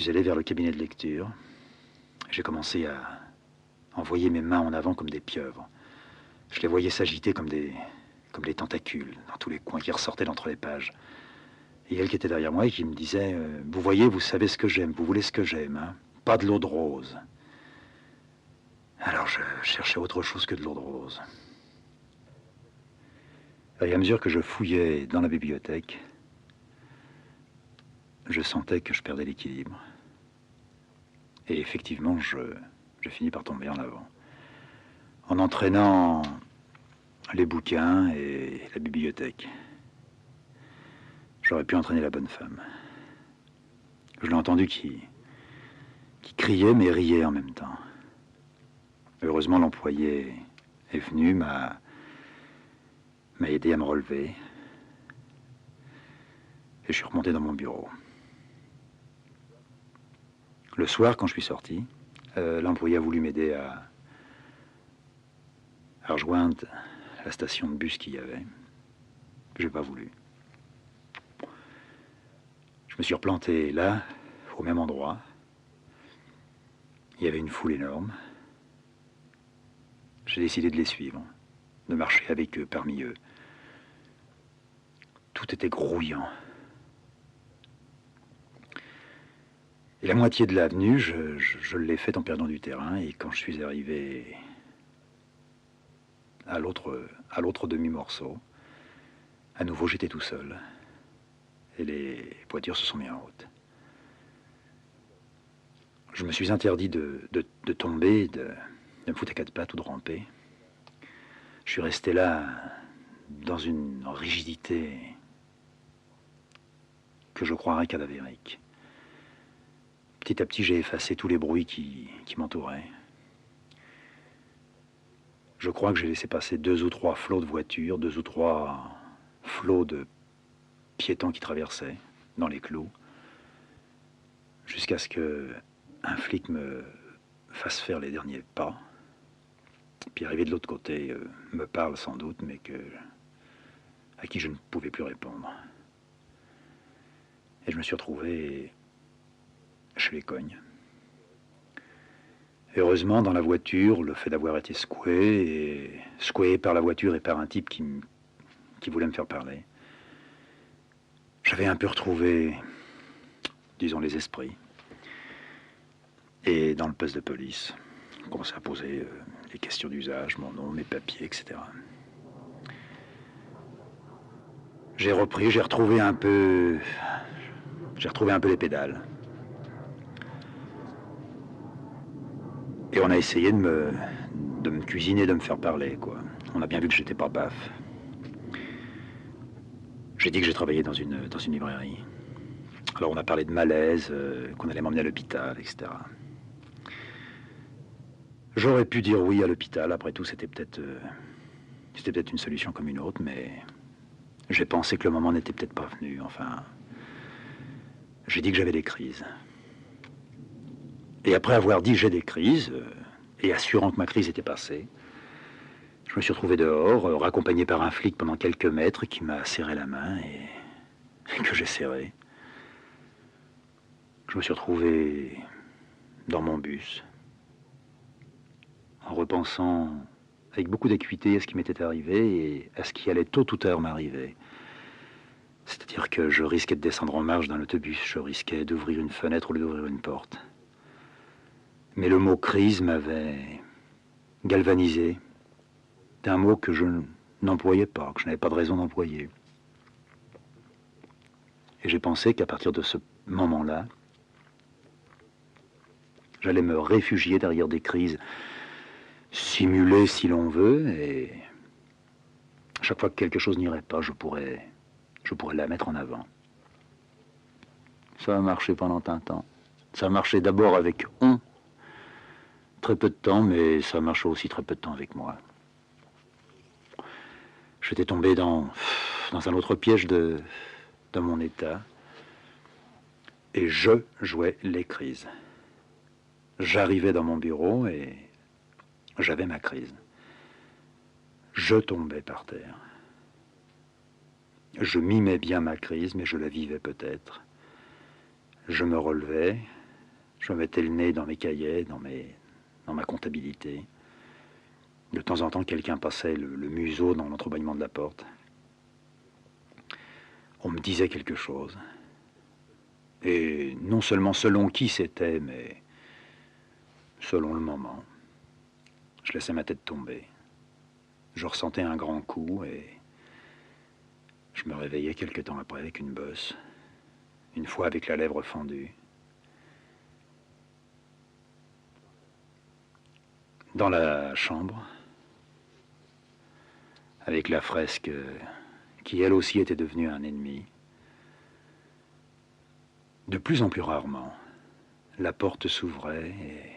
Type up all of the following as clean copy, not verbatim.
suis allé vers le cabinet de lecture. J'ai commencé à envoyer mes mains en avant comme des pieuvres. Je les voyais s'agiter comme des tentacules dans tous les coins qui ressortaient d'entre les pages. Et elle qui était derrière moi et qui me disait vous voyez, vous savez ce que j'aime, vous voulez ce que j'aime, hein? Pas de l'eau de rose. Alors je cherchais autre chose que de l'eau de rose. Et à mesure que je fouillais dans la bibliothèque, je sentais que je perdais l'équilibre. Et effectivement, je finis par tomber en avant. En entraînant les bouquins et la bibliothèque. J'aurais pu entraîner la bonne femme. Je l'ai entendu qui criait mais riait en même temps. Heureusement, l'employé est venu, m'a aidé à me relever. Et je suis remonté dans mon bureau. Le soir, quand je suis sorti, l'employé a voulu m'aider à rejoindre la station de bus qu'il y avait. J'ai pas voulu. Je me suis replanté là, au même endroit. Il y avait une foule énorme. J'ai décidé de les suivre, de marcher avec eux, parmi eux. Tout était grouillant. Et la moitié de l'avenue, je l'ai faite en perdant du terrain. Et quand je suis arrivé à l'autre demi-morceau, à nouveau, j'étais tout seul. Et les voitures se sont mises en route. Je me suis interdit de tomber, de me foutre à quatre pattes ou de ramper. Je suis resté là, dans une rigidité que je croirais cadavérique. Petit à petit, j'ai effacé tous les bruits qui m'entouraient. Je crois que j'ai laissé passer 2 ou 3 flots de voitures, 2 ou 3 flots de piétons qui traversaient dans les clous, jusqu'à ce qu'un flic me fasse faire les derniers pas, puis arrivé de l'autre côté, me parle sans doute, mais à qui je ne pouvais plus répondre. Et je me suis retrouvé chez les cognes. Heureusement, dans la voiture, le fait d'avoir été secoué par la voiture et par un type qui voulait me faire parler, j'avais un peu retrouvé, disons, les esprits. Et dans le poste de police, on commençait à poser les questions d'usage, mon nom, mes papiers, etc. J'ai retrouvé un peu les pédales. Et on a essayé de me cuisiner, de me faire parler, quoi. On a bien vu que j'étais pas baf. J'ai dit que j'ai travaillé dans une librairie. Alors on a parlé de malaise, qu'on allait m'emmener à l'hôpital, etc. J'aurais pu dire oui à l'hôpital, après tout c'était peut-être une solution comme une autre, mais j'ai pensé que le moment n'était peut-être pas venu, enfin... J'ai dit que j'avais des crises. Et après avoir dit j'ai des crises, et assurant que ma crise était passée, je me suis retrouvé dehors, raccompagné par un flic pendant quelques mètres qui m'a serré la main et que j'ai serré. Je me suis retrouvé dans mon bus, en repensant avec beaucoup d'acuité à ce qui m'était arrivé et à ce qui allait tôt ou tard m'arriver. C'est-à-dire que je risquais de descendre en marche d'un autobus, je risquais d'ouvrir une fenêtre au lieu d'ouvrir une porte. Mais le mot crise m'avait galvanisé. C'était un mot que je n'employais pas, que je n'avais pas de raison d'employer. Et j'ai pensé qu'à partir de ce moment-là, j'allais me réfugier derrière des crises simulées si l'on veut, et chaque fois que quelque chose n'irait pas, je pourrais la mettre en avant. Ça a marché pendant un temps. Ça a marché d'abord avec on, très peu de temps, mais ça a marché aussi très peu de temps avec moi. J'étais tombé dans un autre piège de mon état, et je jouais les crises. J'arrivais dans mon bureau et j'avais ma crise. Je tombais par terre. Je mimais bien ma crise, mais je la vivais peut-être. Je me relevais, Je mettais le nez dans mes cahiers, dans ma comptabilité. De temps en temps, quelqu'un passait le museau dans l'entrebâillement de la porte. On me disait quelque chose. Et non seulement selon qui c'était, mais selon le moment. Je laissais ma tête tomber. Je ressentais un grand coup et je me réveillais quelque temps après avec une bosse. Une fois avec la lèvre fendue. Dans la chambre, avec la fresque qui elle aussi était devenue un ennemi. De plus en plus rarement, la porte s'ouvrait et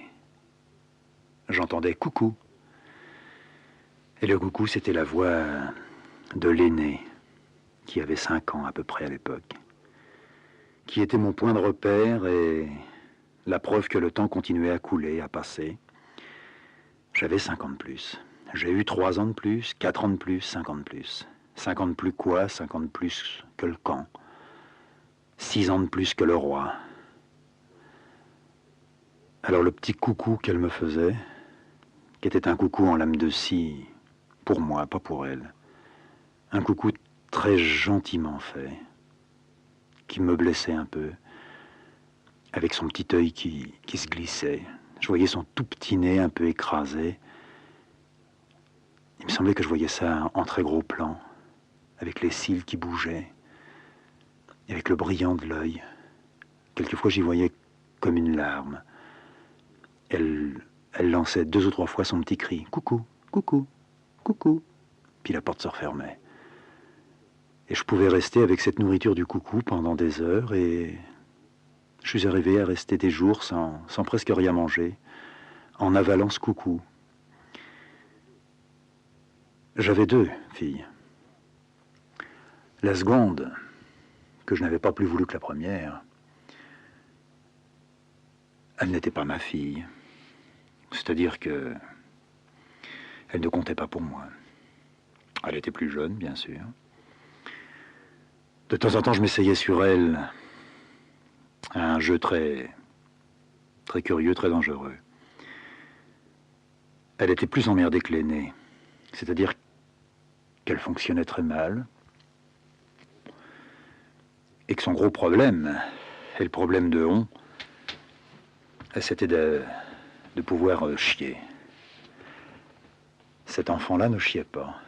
j'entendais coucou. Et le coucou, c'était la voix de l'aîné, qui avait 5 ans à peu près à l'époque, qui était mon point de repère et la preuve que le temps continuait à couler, à passer. J'avais 5 ans de plus. J'ai eu 3 ans de plus, 4 ans de plus, 5 ans de plus. 5 ans de plus quoi? 5 ans de plus que le camp. 6 ans de plus que le roi. Alors le petit coucou qu'elle me faisait, qui était un coucou en lame de scie, pour moi, pas pour elle. Un coucou très gentiment fait, qui me blessait un peu, avec son petit œil qui se glissait. Je voyais son tout petit nez un peu écrasé. Il me semblait que je voyais ça en très gros plan, avec les cils qui bougeaient, avec le brillant de l'œil. Quelquefois, j'y voyais comme une larme. Elle lançait 2 ou 3 fois son petit cri. Coucou, coucou, coucou. Puis la porte se refermait. Et je pouvais rester avec cette nourriture du coucou pendant des heures et je suis arrivé à rester des jours sans presque rien manger, en avalant ce coucou. J'avais 2 filles. La seconde, que je n'avais pas plus voulu que la première, elle n'était pas ma fille. C'est-à-dire que elle ne comptait pas pour moi. Elle était plus jeune, bien sûr. De temps en temps, je m'essayais sur elle à un jeu très curieux, très dangereux. Elle était plus emmerdée que l'aînée. C'est-à-dire qu'elle fonctionnait très mal. Et que son gros problème, et le problème de on, c'était de pouvoir chier. Cet enfant-là ne chiait pas.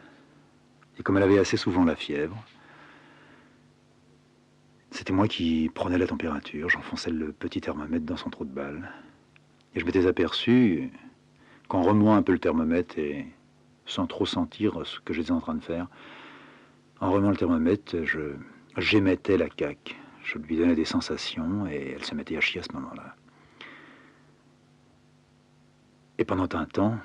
Et comme elle avait assez souvent la fièvre, c'était moi qui prenais la température, j'enfonçais le petit thermomètre dans son trou de balle. Et je m'étais aperçu qu'en remuant un peu le thermomètre et sans trop sentir ce que j'étais en train de faire, en remuant le thermomètre, j'émettais la caque. Je lui donnais des sensations et elle se mettait à chier à ce moment-là. Et pendant un temps,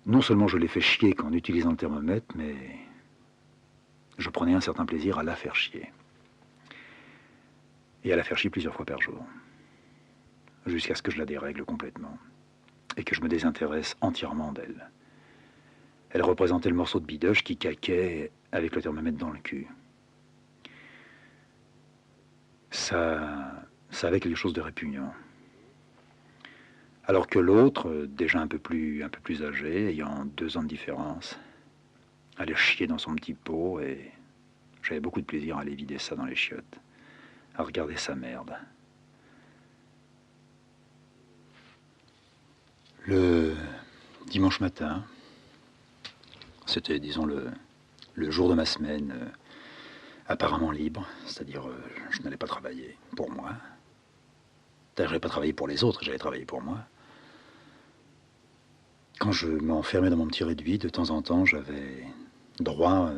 non seulement je l'ai fait chier qu'en utilisant le thermomètre, mais je prenais un certain plaisir à la faire chier. Et à la faire chier plusieurs fois par jour. Jusqu'à ce que je la dérègle complètement. Et que je me désintéresse entièrement d'elle. Elle représentait le morceau de bidoche qui caquait avec le thermomètre dans le cul. Ça avait quelque chose de répugnant. Alors que l'autre, déjà un peu plus âgé, ayant 2 ans de différence, allait chier dans son petit pot et j'avais beaucoup de plaisir à aller vider ça dans les chiottes, à regarder sa merde. Le dimanche matin, c'était, disons, le jour de ma semaine apparemment libre, c'est-à-dire je n'allais pas travailler pour moi. Je n'allais pas travailler pour les autres, j'allais travailler pour moi. Quand je m'enfermais dans mon petit réduit, de temps en temps, j'avais droit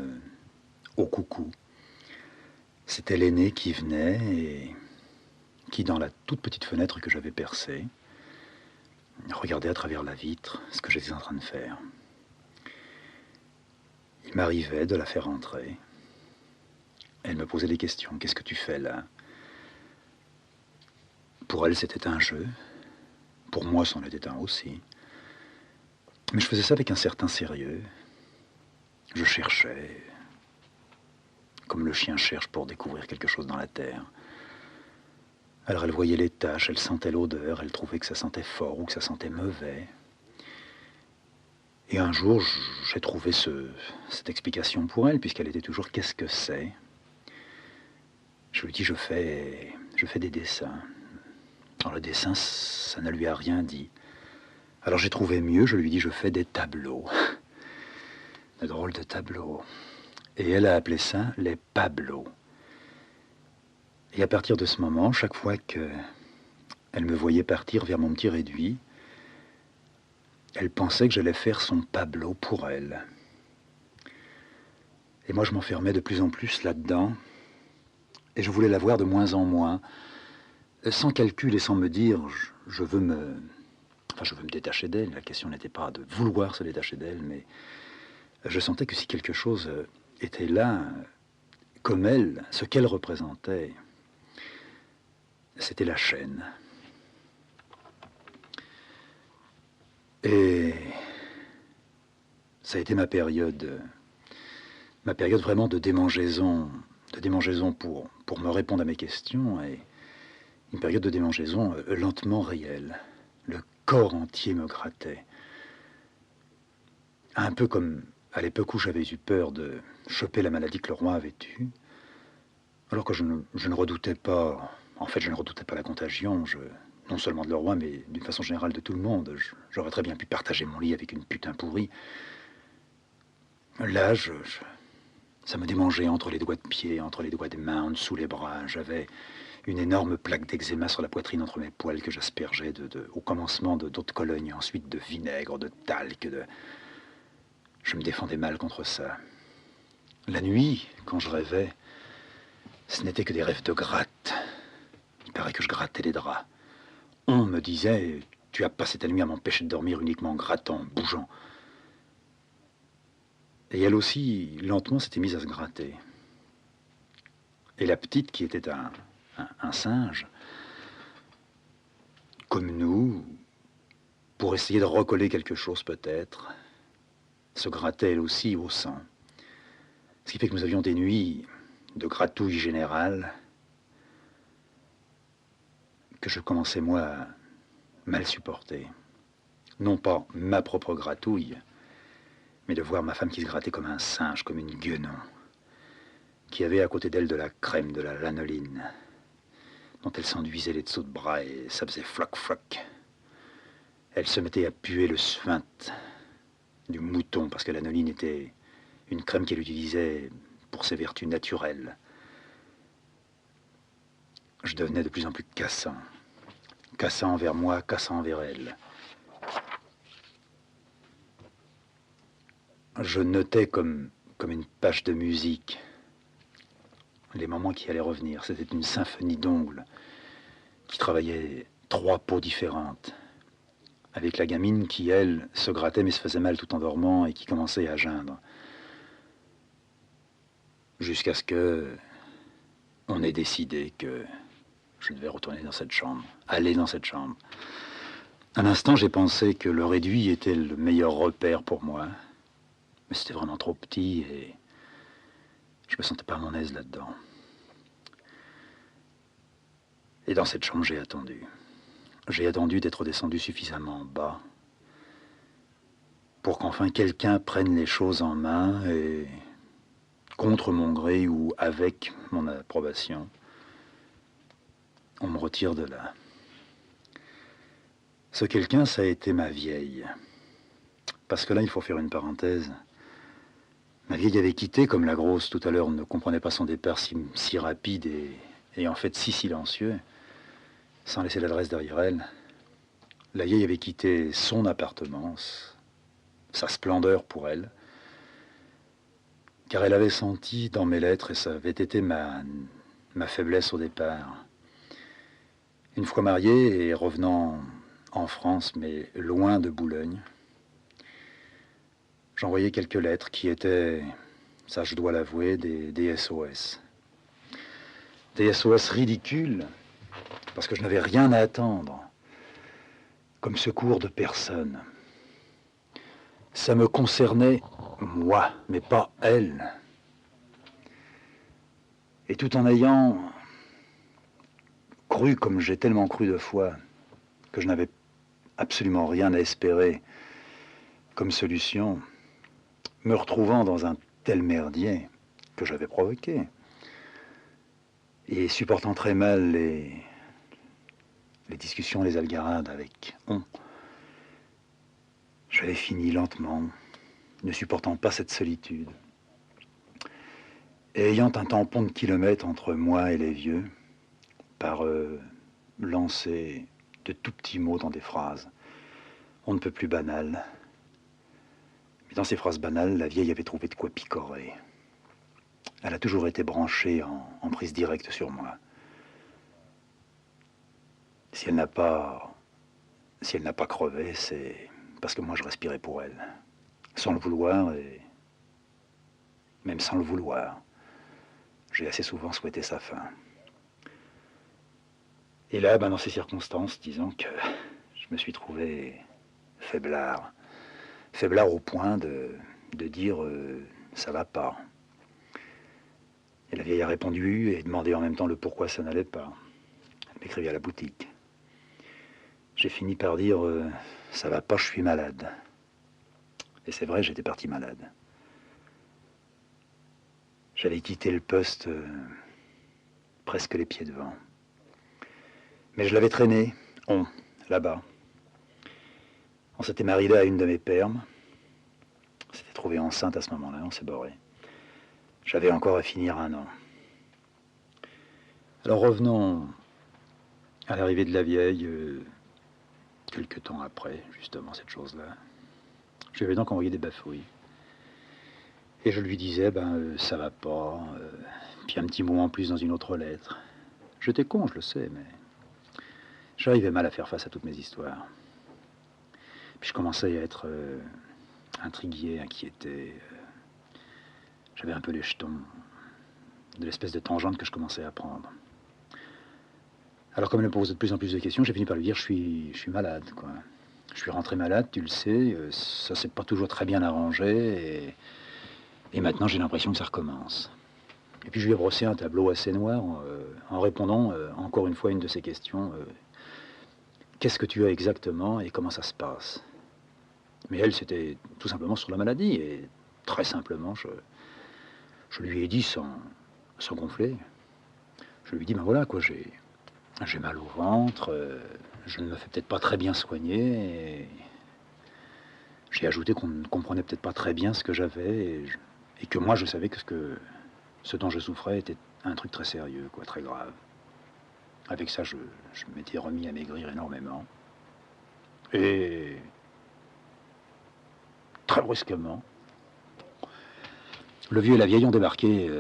au coucou. C'était l'aîné qui venait et qui, dans la toute petite fenêtre que j'avais percée, regardait à travers la vitre ce que j'étais en train de faire. Il m'arrivait de la faire entrer. Elle me posait des questions. Qu'est-ce que tu fais là? Pour elle, c'était un jeu. Pour moi, c'en était un aussi. Mais je faisais ça avec un certain sérieux. Je cherchais, comme le chien cherche pour découvrir quelque chose dans la terre. Alors elle voyait les taches, elle sentait l'odeur, elle trouvait que ça sentait fort ou que ça sentait mauvais. Et un jour, j'ai trouvé cette explication pour elle, puisqu'elle était toujours «Qu'est-ce que c'est?» Je lui dis: je fais des dessins». Alors le dessin, ça ne lui a rien dit. Alors j'ai trouvé mieux, je lui dis: «Je fais des tableaux». De drôles de tableaux. Et elle a appelé ça les pablos. Et à partir de ce moment, chaque fois qu'elle me voyait partir vers mon petit réduit, elle pensait que j'allais faire son pablo pour elle. Et moi, je m'enfermais de plus en plus là-dedans, et je voulais la voir de moins en moins, sans calcul et sans me dire, je veux me détacher d'elle. La question n'était pas de vouloir se détacher d'elle, mais je sentais que si quelque chose était là, comme elle, ce qu'elle représentait, c'était la chaîne. Et ça a été ma période vraiment de démangeaison pour me répondre à mes questions, et une période de démangeaison lentement réelle. Le corps entier me grattait. Un peu comme à l'époque où j'avais eu peur de choper la maladie que le roi avait eue, alors que je ne redoutais pas, en fait je ne redoutais pas la contagion, non seulement de le roi, mais d'une façon générale de tout le monde. J'aurais très bien pu partager mon lit avec une putain pourrie. Là, ça me démangeait entre les doigts de pied, entre les doigts des mains, en dessous les bras. J'avais une énorme plaque d'eczéma sur la poitrine entre mes poils que j'aspergeais au commencement d'eau de Cologne, ensuite de vinaigre, de talc. Je me défendais mal contre ça. La nuit, quand je rêvais, ce n'était que des rêves de gratte. Il paraît que je grattais les draps. On me disait: tu as passé ta nuit à m'empêcher de dormir uniquement en grattant, en bougeant. Et elle aussi, lentement, s'était mise à se gratter. Et la petite, qui était un singe, comme nous, pour essayer de recoller quelque chose peut-être, se grattait elle aussi au sang. Ce qui fait que nous avions des nuits de gratouille générale que je commençais, moi, à mal supporter. Non pas ma propre gratouille, mais de voir ma femme qui se grattait comme un singe, comme une guenon, qui avait à côté d'elle de la crème, de la lanoline, dont elle s'enduisait les dessous de bras et ça faisait floc-floc. Elle se mettait à puer le sphinx du mouton, parce que la lanoline était une crème qu'elle utilisait pour ses vertus naturelles. Je devenais de plus en plus cassant. Cassant envers moi, cassant envers elle. Je notais comme une page de musique les moments qui allaient revenir. C'était une symphonie d'ongles qui travaillait 3 peaux différentes. Avec la gamine qui, elle, se grattait mais se faisait mal tout en dormant et qui commençait à geindre. Jusqu'à ce que on ait décidé que je devais retourner dans cette chambre, aller dans cette chambre. Un instant, j'ai pensé que le réduit était le meilleur repère pour moi. Mais c'était vraiment trop petit et je me sentais pas à mon aise là-dedans. Et dans cette chambre, j'ai attendu. J'ai attendu d'être descendu suffisamment bas pour qu'enfin quelqu'un prenne les choses en main et, contre mon gré ou avec mon approbation, on me retire de là. Ce quelqu'un, ça a été ma vieille. Parce que là, il faut faire une parenthèse. Ma vieille avait quitté, comme la grosse tout à l'heure ne comprenait pas son départ si rapide et en fait si silencieux, sans laisser l'adresse derrière elle. La vieille avait quitté son appartement, sa splendeur pour elle, car elle avait senti dans mes lettres, et ça avait été ma faiblesse au départ. Une fois mariée et revenant en France, mais loin de Boulogne, j'envoyais quelques lettres qui étaient, ça je dois l'avouer, des SOS. Des SOS ridicules, parce que je n'avais rien à attendre, comme secours de personne. Ça me concernait, moi, mais pas elle. Et tout en ayant cru, comme j'ai tellement cru de fois, que je n'avais absolument rien à espérer comme solution, me retrouvant dans un tel merdier que j'avais provoqué, et supportant très mal les discussions, les algarades avec on, j'avais fini lentement, ne supportant pas cette solitude, et ayant un tampon de kilomètres entre moi et les vieux, par lancer de tout petits mots dans des phrases, on ne peut plus banales. Mais dans ces phrases banales, la vieille avait trouvé de quoi picorer. Elle a toujours été branchée en prise directe sur moi. Si elle n'a pas crevé, c'est parce que moi je respirais pour elle, sans le vouloir et même sans le vouloir. J'ai assez souvent souhaité sa fin. Et là, dans ces circonstances, disons que je me suis trouvé faiblard. Faiblard au point de dire ça va pas. Et la vieille a répondu et demandé en même temps le pourquoi ça n'allait pas. Elle m'écrivait à la boutique. J'ai fini par dire ça va pas, je suis malade. Et c'est vrai, j'étais parti malade. J'allais quitter le poste presque les pieds devant. Mais je l'avais traîné, là-bas. On s'était marié à une de mes permes. On s'était trouvé enceinte à ce moment-là, on s'est borré. J'avais encore à finir 1 an. Alors revenons à l'arrivée de la vieille, quelques temps après, justement, cette chose-là. Je lui avais donc envoyé des bafouilles. Et je lui disais, ça va pas, puis un petit mot en plus dans une autre lettre. J'étais con, je le sais, mais j'arrivais mal à faire face à toutes mes histoires. Puis je commençais à être intrigué, inquiété. J'avais un peu les jetons de l'espèce de tangente que je commençais à prendre. Alors comme elle me posait de plus en plus de questions, j'ai fini par lui dire, je suis malade, quoi. Je suis rentré malade, tu le sais, ça s'est pas toujours très bien arrangé, et maintenant j'ai l'impression que ça recommence. Et puis je lui ai brossé un tableau assez noir en répondant encore une fois à une de ses questions. Qu'est-ce que tu as exactement et comment ça se passe? Mais elle, c'était tout simplement sur la maladie. Et très simplement, je lui ai dit sans gonfler. Je lui ai dit, voilà, quoi, j'ai mal au ventre, je ne me fais peut-être pas très bien soigner. Et j'ai ajouté qu'on ne comprenait peut-être pas très bien ce que j'avais et que moi, je savais que ce dont je souffrais était un truc très sérieux, quoi, très grave. Avec ça, je m'étais remis à maigrir énormément. Et très brusquement, le vieux et la vieille ont débarqué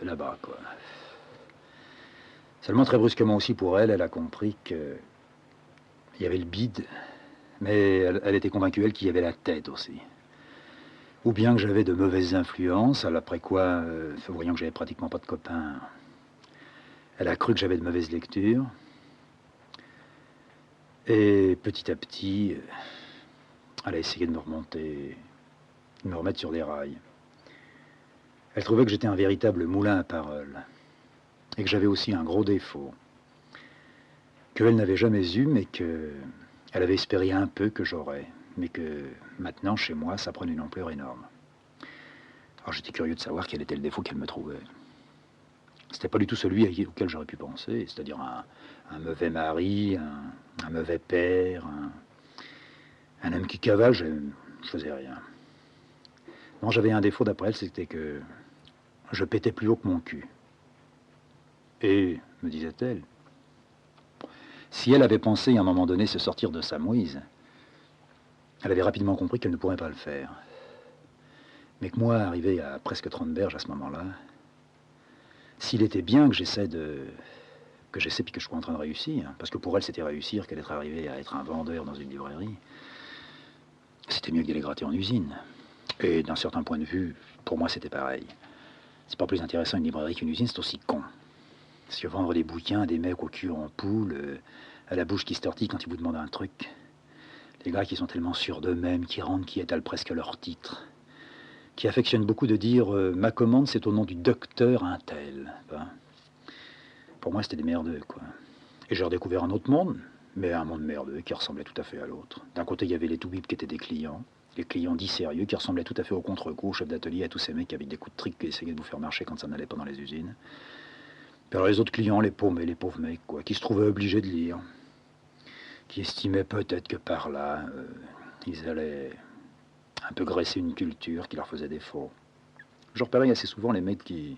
là-bas, quoi. Seulement très brusquement aussi pour elle, elle a compris qu'il y avait le bide, mais elle était convaincue, elle, qu'il y avait la tête aussi. Ou bien que j'avais de mauvaises influences, après quoi, voyant que j'avais pratiquement pas de copains, elle a cru que j'avais de mauvaises lectures. Et petit à petit, elle a essayé de me remonter, de me remettre sur des rails. Elle trouvait que j'étais un véritable moulin à paroles. Et que j'avais aussi un gros défaut. Qu'elle n'avait jamais eu, mais qu'elle avait espéré un peu que j'aurais. Mais que maintenant, chez moi, ça prenait une ampleur énorme. Alors j'étais curieux de savoir quel était le défaut qu'elle me trouvait. C'était pas du tout celui auquel j'aurais pu penser, c'est-à-dire un mauvais mari, un mauvais père, un homme qui cavale, je faisais rien. Non, j'avais un défaut d'après elle, c'était que je pétais plus haut que mon cul. Et, me disait-elle, si elle avait pensé à un moment donné se sortir de sa mouise, elle avait rapidement compris qu'elle ne pourrait pas le faire. Mais que moi, arrivé à presque 30 berges à ce moment-là, s'il était bien que j'essaie puis que je sois en train de réussir, parce que pour elle c'était réussir qu'elle était arrivée à être un vendeur dans une librairie, c'était mieux que d'aller gratter en usine. Et d'un certain point de vue, pour moi c'était pareil. C'est pas plus intéressant une librairie qu'une usine, c'est aussi con. Parce que vendre des bouquins à des mecs au cul en poule, à la bouche qui se tortille quand ils vous demandent un truc, les gars qui sont tellement sûrs d'eux-mêmes, qui rendent, qui étalent presque leur titre, qui affectionnent beaucoup de dire ma commande c'est au nom du docteur un tel. Ben, pour moi c'était des merdeux, quoi. Et j'ai redécouvert un autre monde, mais un monde merveilleux qui ressemblait tout à fait à l'autre. D'un côté, il y avait les toubibs qui étaient des clients, les clients dits sérieux qui ressemblaient tout à fait au contre-coup, au chef d'atelier, à tous ces mecs avec des coups de trick qui essayaient de vous faire marcher quand ça n'allait pas dans les usines. Puis alors les autres clients, les paumés, les pauvres mecs, quoi, qui se trouvaient obligés de lire, qui estimaient peut-être que par là, ils allaient un peu graisser une culture qui leur faisait défaut. Je repérais assez souvent les mecs qui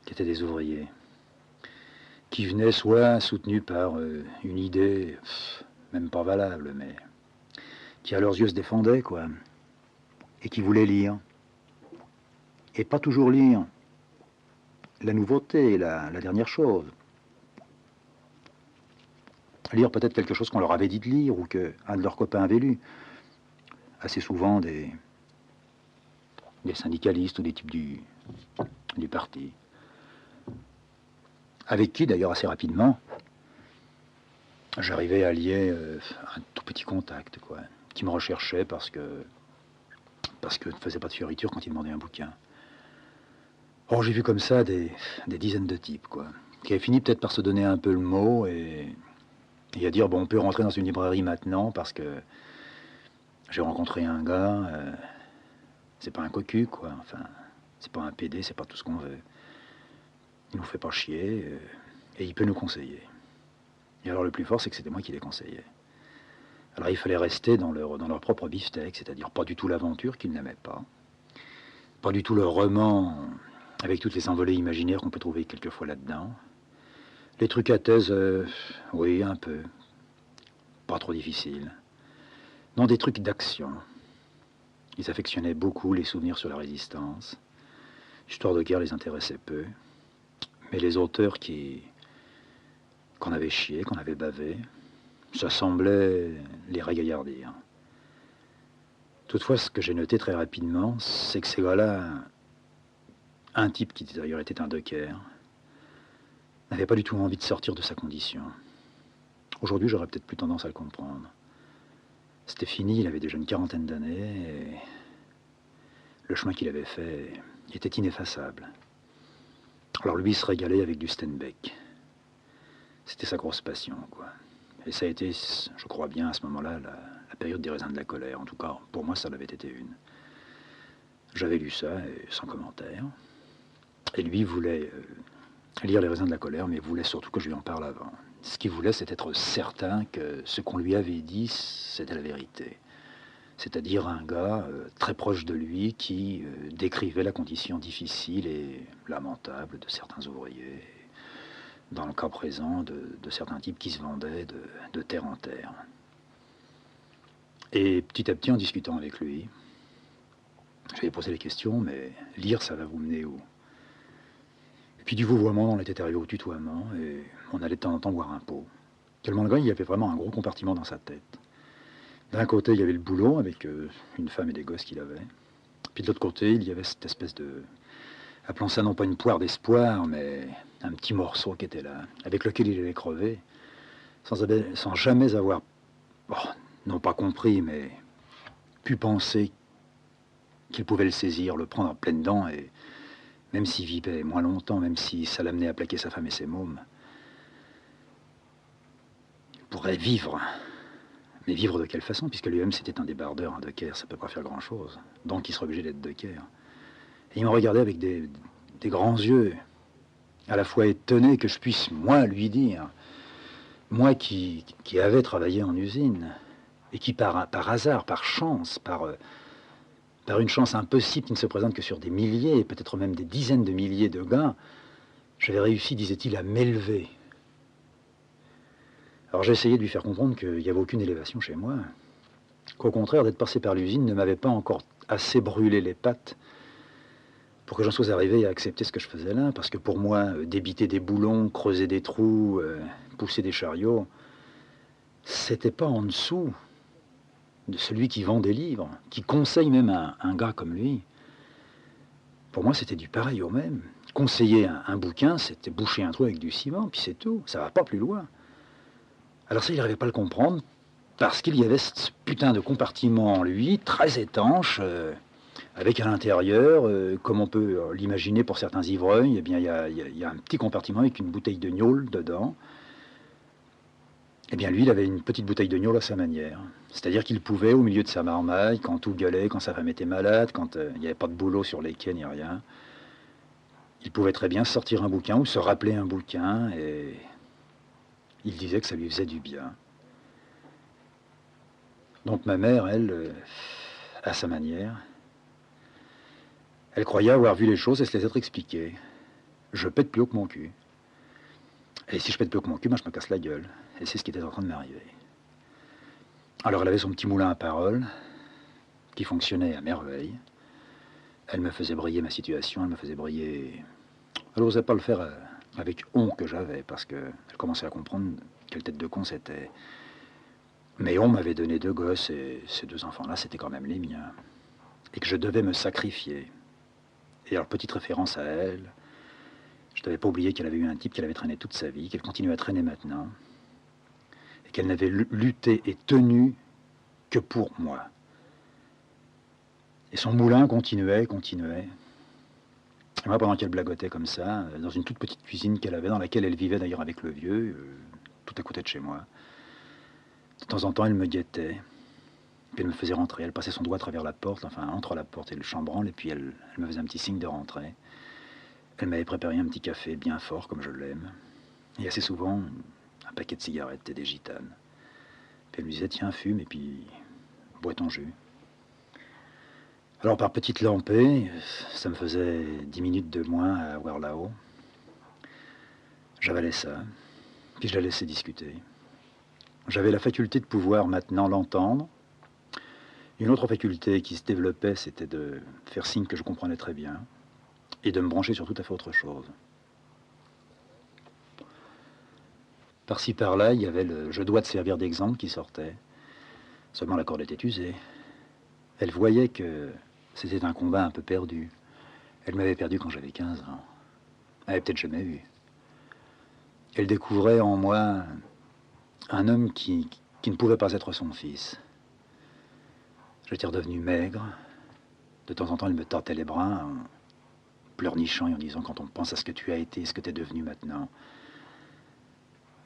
étaient des ouvriers, qui venaient soit soutenus par une idée, même pas valable, mais qui à leurs yeux se défendait, quoi, et qui voulaient lire. Et pas toujours lire la nouveauté, la dernière chose. Lire peut-être quelque chose qu'on leur avait dit de lire ou qu'un de leurs copains avait lu. Assez souvent des syndicalistes ou des types du parti. Avec qui, d'ailleurs, assez rapidement, j'arrivais à lier un tout petit contact, quoi, qui me recherchait parce que ne faisait pas de fioriture quand il demandait un bouquin. Or, j'ai vu comme ça des dizaines de types, quoi, qui avaient fini peut-être par se donner un peu le mot et à dire, bon, on peut rentrer dans une librairie maintenant parce que j'ai rencontré un gars, c'est pas un cocu, quoi, enfin, c'est pas un PD, c'est pas tout ce qu'on veut. Il nous fait pas chier et il peut nous conseiller. Et alors le plus fort, c'est que c'était moi qui les conseillais. Alors il fallait rester dans leur propre beefsteak, c'est-à-dire pas du tout l'aventure qu'ils n'aimaient pas du tout le roman avec toutes les envolées imaginaires qu'on peut trouver quelquefois là-dedans. Les trucs à thèse, oui, un peu. Pas trop difficiles. Non, des trucs d'action. Ils affectionnaient beaucoup les souvenirs sur la résistance. L'histoire de guerre les intéressait peu. Mais les auteurs qu'on avait chié, qu'on avait bavé, ça semblait les régaillardir. Toutefois, ce que j'ai noté très rapidement, c'est que ces gars-là, un type qui d'ailleurs était un docker, n'avait pas du tout envie de sortir de sa condition. Aujourd'hui, j'aurais peut-être plus tendance à le comprendre. C'était fini, il avait déjà une quarantaine d'années, et le chemin qu'il avait fait était ineffaçable. Alors lui, il se régalait avec du Steinbeck. C'était sa grosse passion, quoi. Et ça a été, je crois bien, à ce moment-là, la période des raisins de la colère. En tout cas, pour moi, ça l'avait été une. J'avais lu ça, et sans commentaire. Et lui voulait lire les raisins de la colère, mais voulait surtout que je lui en parle avant. Ce qu'il voulait, c'est être certain que ce qu'on lui avait dit, c'était la vérité. C'est-à-dire un gars très proche de lui qui décrivait la condition difficile et lamentable de certains ouvriers, dans le cas présent de certains types qui se vendaient de terre en terre. Et petit à petit, en discutant avec lui, je lui ai posé les questions, mais lire, ça va vous mener où? Et puis du vouvoiement, on était arrivé au tutoiement, et on allait de temps en temps boire un pot. Tellement le gars, il y avait vraiment un gros compartiment dans sa tête. D'un côté, il y avait le boulot, avec une femme et des gosses qu'il avait. Puis de l'autre côté, il y avait cette espèce de... appelons ça non pas une poire d'espoir, mais un petit morceau qui était là, avec lequel il allait crever, sans jamais avoir, bon, non pas compris, mais pu penser qu'il pouvait le saisir, le prendre en pleine dent, et même s'il vivait moins longtemps, même si ça l'amenait à plaquer sa femme et ses mômes, il pourrait vivre. Mais vivre de quelle façon? Puisque lui-même c'était un débardeur, un docker, ça peut pas faire grand-chose. Donc il serait obligé d'être docker. Et il me regardait avec des grands yeux, à la fois étonné que je puisse, moi, lui dire, moi qui avais travaillé en usine, et qui par hasard, par chance, par une chance impossible qui ne se présente que sur des milliers, peut-être même des dizaines de milliers de gars, j'avais réussi, disait-il, à m'élever. Alors j'ai essayé de lui faire comprendre qu'il n'y avait aucune élévation chez moi, qu'au contraire, d'être passé par l'usine ne m'avait pas encore assez brûlé les pattes pour que j'en sois arrivé à accepter ce que je faisais là, parce que pour moi, débiter des boulons, creuser des trous, pousser des chariots, c'était pas en dessous de celui qui vend des livres, qui conseille même un gars comme lui. Pour moi, c'était du pareil au même. Conseiller un bouquin, c'était boucher un trou avec du ciment, puis c'est tout, ça va pas plus loin. Alors ça, il n'arrivait pas à le comprendre, parce qu'il y avait ce putain de compartiment en lui, très étanche, avec à l'intérieur, comme on peut l'imaginer pour certains ivrognes, eh bien, il y a un petit compartiment avec une bouteille de gnôle dedans. Eh bien, lui, il avait une petite bouteille de gnôle à sa manière. C'est-à-dire qu'il pouvait, au milieu de sa marmaille, quand tout gueulait, quand sa femme était malade, quand il n'y avait pas de boulot sur les quais ni rien, il pouvait très bien sortir un bouquin ou se rappeler un bouquin, et il disait que ça lui faisait du bien. Donc ma mère, elle, à sa manière, elle croyait avoir vu les choses et se les être expliquées. Je pète plus haut que mon cul. Et si je pète plus haut que mon cul, ben je me casse la gueule. Et c'est ce qui était en train de m'arriver. Alors elle avait son petit moulin à paroles, qui fonctionnait à merveille. Elle me faisait briller ma situation, elle me faisait briller... Elle n'osait pas le faire avec honte que j'avais, parce qu'elle commençait à comprendre quelle tête de con c'était. Mais on m'avait donné 2 gosses, et ces 2 enfants-là, c'était quand même les miens. Et que je devais me sacrifier. Et alors, petite référence à elle, je n'avais pas oublié qu'elle avait eu un type qu'elle avait traîné toute sa vie, qu'elle continue à traîner maintenant, et qu'elle n'avait lutté et tenu que pour moi. Et son moulin continuait. Et moi, pendant qu'elle blagotait comme ça, dans une toute petite cuisine qu'elle avait, dans laquelle elle vivait d'ailleurs avec le vieux, tout à côté de chez moi, de temps en temps, elle me guettait, puis elle me faisait rentrer. Elle passait son doigt à travers la porte, enfin entre la porte et le chambranle, et puis elle me faisait un petit signe de rentrer. Elle m'avait préparé un petit café bien fort, comme je l'aime, et assez souvent, un paquet de cigarettes et des gitanes. Puis elle me disait, tiens, fume, et puis bois ton jus. Alors par petite lampée, ça me faisait 10 minutes de moins à voir là-haut. J'avalais ça, puis je la laissais discuter. J'avais la faculté de pouvoir maintenant l'entendre. Une autre faculté qui se développait, c'était de faire signe que je comprenais très bien, et de me brancher sur tout à fait autre chose. Par-ci par-là, il y avait le je dois te servir d'exemple qui sortait. Seulement la corde était usée. Elle voyait que c'était un combat un peu perdu. Elle m'avait perdu quand j'avais 15 ans. Elle n'avait peut-être jamais vu. Elle découvrait en moi un homme qui ne pouvait pas être son fils. J'étais redevenu maigre. De temps en temps, elle me tâtait les bras, en pleurnichant et en disant, quand on pense à ce que tu as été, ce que tu es devenu maintenant.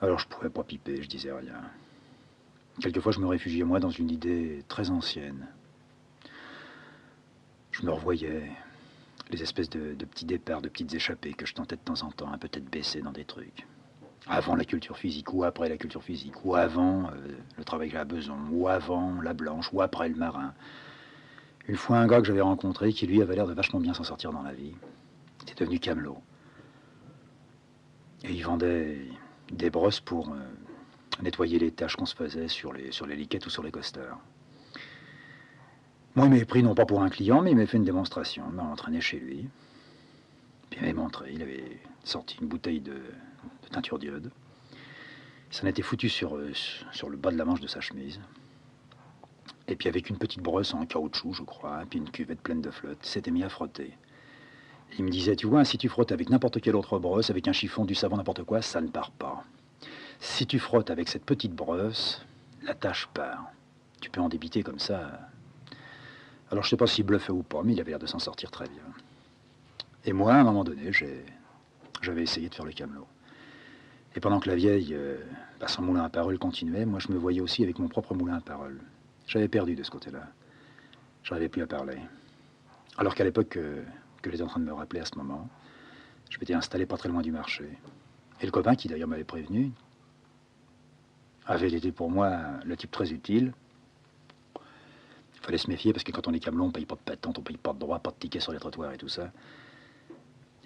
Alors je ne pouvais pas piper, je disais rien. Quelquefois, je me réfugiais, moi, dans une idée très ancienne. Je me revoyais les espèces de petits départs, de petites échappées que je tentais de temps en temps, un peu tête baissée dans des trucs. Avant la culture physique, ou après la culture physique, ou avant le travail à la beson, ou avant la blanche, ou après le marin. Une fois, un gars que j'avais rencontré, qui lui avait l'air de vachement bien s'en sortir dans la vie, était devenu camelot. Et il vendait des brosses pour nettoyer les taches qu'on se faisait sur les liquettes ou sur les costeurs. Moi, il m'avait pris non pas pour un client, mais il m'avait fait une démonstration. Il m'a entraîné chez lui. Puis il m'avait montré, il avait sorti une bouteille de teinture d'iode. Il s'en était foutu sur le bas de la manche de sa chemise. Et puis avec une petite brosse en caoutchouc, je crois, puis une cuvette pleine de flotte, il s'était mis à frotter. Et il me disait, tu vois, si tu frottes avec n'importe quelle autre brosse, avec un chiffon, du savon, n'importe quoi, ça ne part pas. Si tu frottes avec cette petite brosse, la tache part. Tu peux en débiter comme ça. Alors je ne sais pas s'il bluffait ou pas, mais il avait l'air de s'en sortir très bien. Et moi, à un moment donné, j'avais essayé de faire le camelot. Et pendant que la vieille, son moulin à paroles continuait, moi je me voyais aussi avec mon propre moulin à paroles. J'avais perdu de ce côté-là. Je n'arrivais plus à parler. Alors qu'à l'époque que j'étais en train de me rappeler à ce moment, je m'étais installé pas très loin du marché. Et le copain, qui d'ailleurs m'avait prévenu, avait été pour moi le type très utile. Il fallait se méfier parce que quand on est camelot, on ne paye pas de patente, on ne paye pas de droit, pas de tickets sur les trottoirs et tout ça.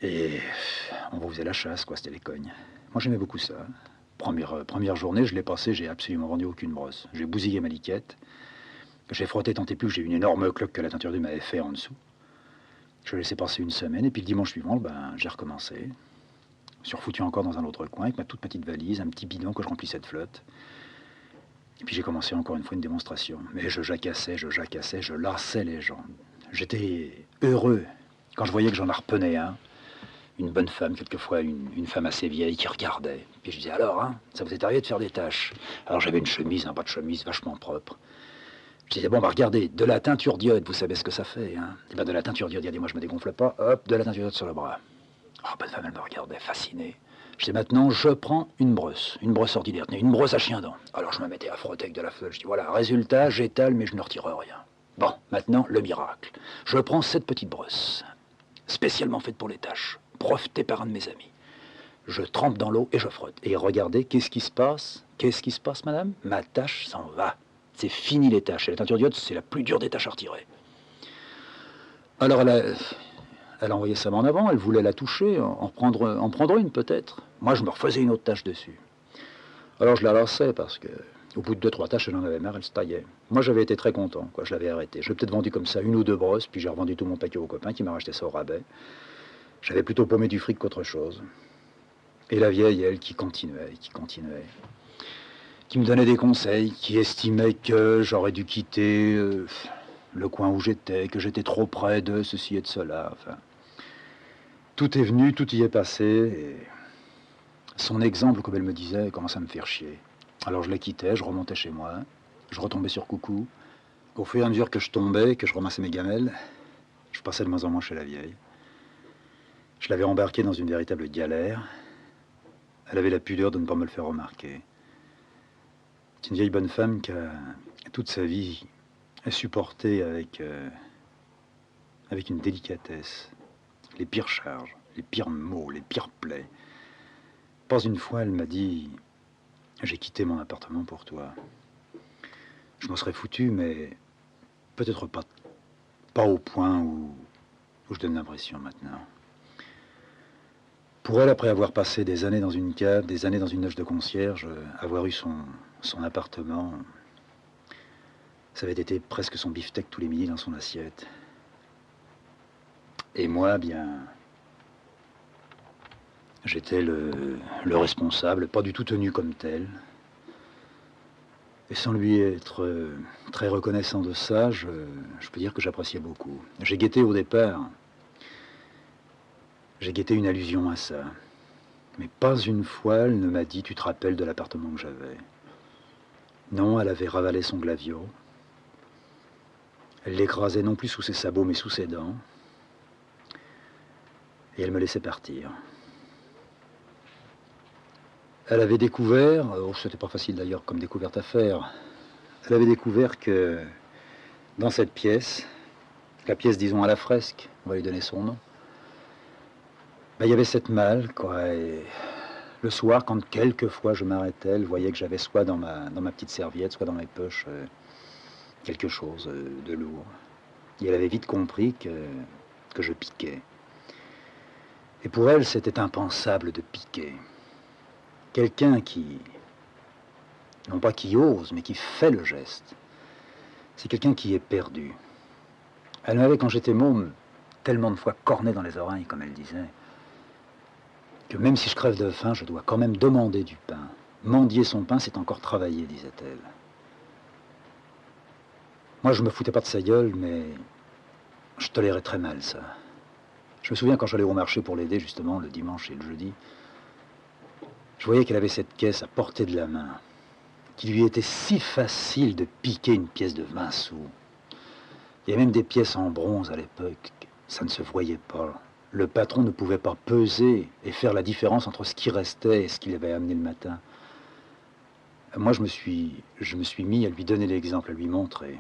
Et on vous faisait la chasse, quoi, c'était les cognes. Moi j'aimais beaucoup ça. Première journée, je l'ai passée, j'ai absolument vendu aucune brosse. J'ai bousillé ma liquette. J'ai frotté tant et plus que j'ai eu une énorme cloque que la teinture d'huile m'avait fait en dessous. Je l'ai laissé passer une semaine, et puis le dimanche suivant, j'ai recommencé. Je me suis refoutu encore dans un autre coin avec ma toute petite valise, un petit bidon que je remplissais de flotte. Et puis j'ai commencé encore une fois une démonstration. Mais je jacassais, je lassais les gens. J'étais heureux quand je voyais que j'en harponnais un. Une bonne femme, quelquefois une femme assez vieille qui regardait. Puis je disais, alors, hein, ça vous est arrivé de faire des tâches? Alors j'avais une chemise, un bas de chemise vachement propre. Je disais, bon, regardez, de la teinture d'iode, vous savez ce que ça fait, hein? Et de la teinture d'iode, moi je me dégonfle pas, hop, de la teinture d'iode sur le bras. Oh, bonne femme, elle me regardait, fascinée. Je dis maintenant, je prends une brosse ordinaire, une brosse à chien dent. Alors je me mettais à frotter avec de la feuille. Je dis voilà, résultat, j'étale, mais je ne retire rien. Bon, maintenant, le miracle. Je prends cette petite brosse, spécialement faite pour les tâches, brevetée par un de mes amis. Je trempe dans l'eau et je frotte. Et regardez, qu'est-ce qui se passe? Qu'est-ce qui se passe, madame? Ma tâche s'en va. C'est fini les tâches. Et la teinture d'iode, c'est la plus dure des tâches à retirer. Alors elle a envoyé sa main en avant, elle voulait la toucher, en prendre une peut-être. Moi, je me refaisais une autre tâche dessus. Alors je la lançais parce que, au bout de 2-3 tâches, elle en avait marre, elle se taillait. Moi, j'avais été très content, quoi, je l'avais arrêté. Je l'ai peut-être vendu comme ça, 1 ou 2 brosses, puis j'ai revendu tout mon paquet au copain qui m'a racheté ça au rabais. J'avais plutôt paumé du fric qu'autre chose. Et la vieille, elle, qui continuait, qui me donnait des conseils, qui estimait que j'aurais dû quitter le coin où j'étais, que j'étais trop près de ceci et de cela, enfin... Tout est venu, tout y est passé, et son exemple, comme elle me disait, commençait à me faire chier. Alors je la quittais, je remontais chez moi, je retombais sur coucou. Au fur et à mesure que je tombais, que je ramassais mes gamelles, je passais de moins en moins chez la vieille. Je l'avais embarquée dans une véritable galère. Elle avait la pudeur de ne pas me le faire remarquer. C'est une vieille bonne femme qui a toute sa vie supporté avec une délicatesse les pires charges, les pires mots, les pires plaies. Pas une fois, elle m'a dit « J'ai quitté mon appartement pour toi. Je m'en serais foutu, mais peut-être pas au point où je donne l'impression maintenant. » Pour elle, après avoir passé des années dans une cave, des années dans une loge de concierge, avoir eu son appartement, ça avait été presque son beefsteak tous les midis dans son assiette. Et moi, bien, j'étais le responsable, pas du tout tenu comme tel. Et sans lui être très reconnaissant de ça, je peux dire que j'appréciais beaucoup. J'ai guetté au départ, j'ai guetté une allusion à ça. Mais pas une fois, elle ne m'a dit « Tu te rappelles de l'appartement que j'avais ?» Non, elle avait ravalé son glavio. Elle l'écrasait non plus sous ses sabots, mais sous ses dents. Et elle me laissait partir. Elle avait découvert, c'était pas facile d'ailleurs comme découverte à faire, elle avait découvert que dans cette pièce, la pièce disons à la fresque, on va lui donner son nom, ben, il y avait cette malle, quoi, et le soir, quand quelquefois je m'arrêtais, elle voyait que j'avais soit dans ma petite serviette, soit dans mes poches, quelque chose de lourd. Et elle avait vite compris que je piquais. Et pour elle, c'était impensable de piquer. Quelqu'un qui, non pas qui ose, mais qui fait le geste, c'est quelqu'un qui est perdu. Elle m'avait, quand j'étais môme, tellement de fois corné dans les oreilles, comme elle disait, que même si je crève de faim, je dois quand même demander du pain. Mendier son pain, c'est encore travailler, disait-elle. Moi, je me foutais pas de sa gueule, mais je tolérais très mal ça. Je me souviens quand j'allais au marché pour l'aider, justement, le dimanche et le jeudi, je voyais qu'elle avait cette caisse à portée de la main, qu'il lui était si facile de piquer une pièce de 20 sous. Il y avait même des pièces en bronze à l'époque, ça ne se voyait pas. Le patron ne pouvait pas peser et faire la différence entre ce qui restait et ce qu'il avait amené le matin. Moi, je me suis mis à lui donner l'exemple, à lui montrer.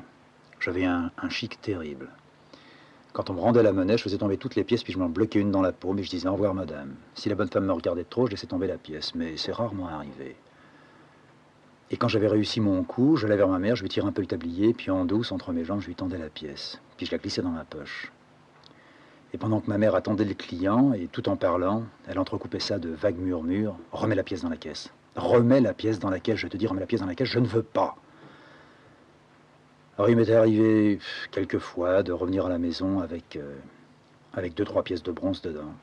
J'avais un chic terrible. Quand on me rendait la monnaie, je faisais tomber toutes les pièces, puis je m'en bloquais une dans la paume et je disais « Au revoir, madame ». Si la bonne femme me regardait trop, je laissais tomber la pièce, mais c'est rarement arrivé. Et quand j'avais réussi mon coup, j'allais vers ma mère, je lui tirais un peu le tablier, puis en douce, entre mes jambes, je lui tendais la pièce. Puis je la glissais dans ma poche. Et pendant que ma mère attendait le client, et tout en parlant, elle entrecoupait ça de vagues murmures. « Remets la pièce dans la caisse. Remets la pièce dans la caisse, je te dis, remets la pièce dans la caisse, je ne veux pas. » Alors il m'était arrivé quelquefois de revenir à la maison avec 2-3 pièces de bronze dedans.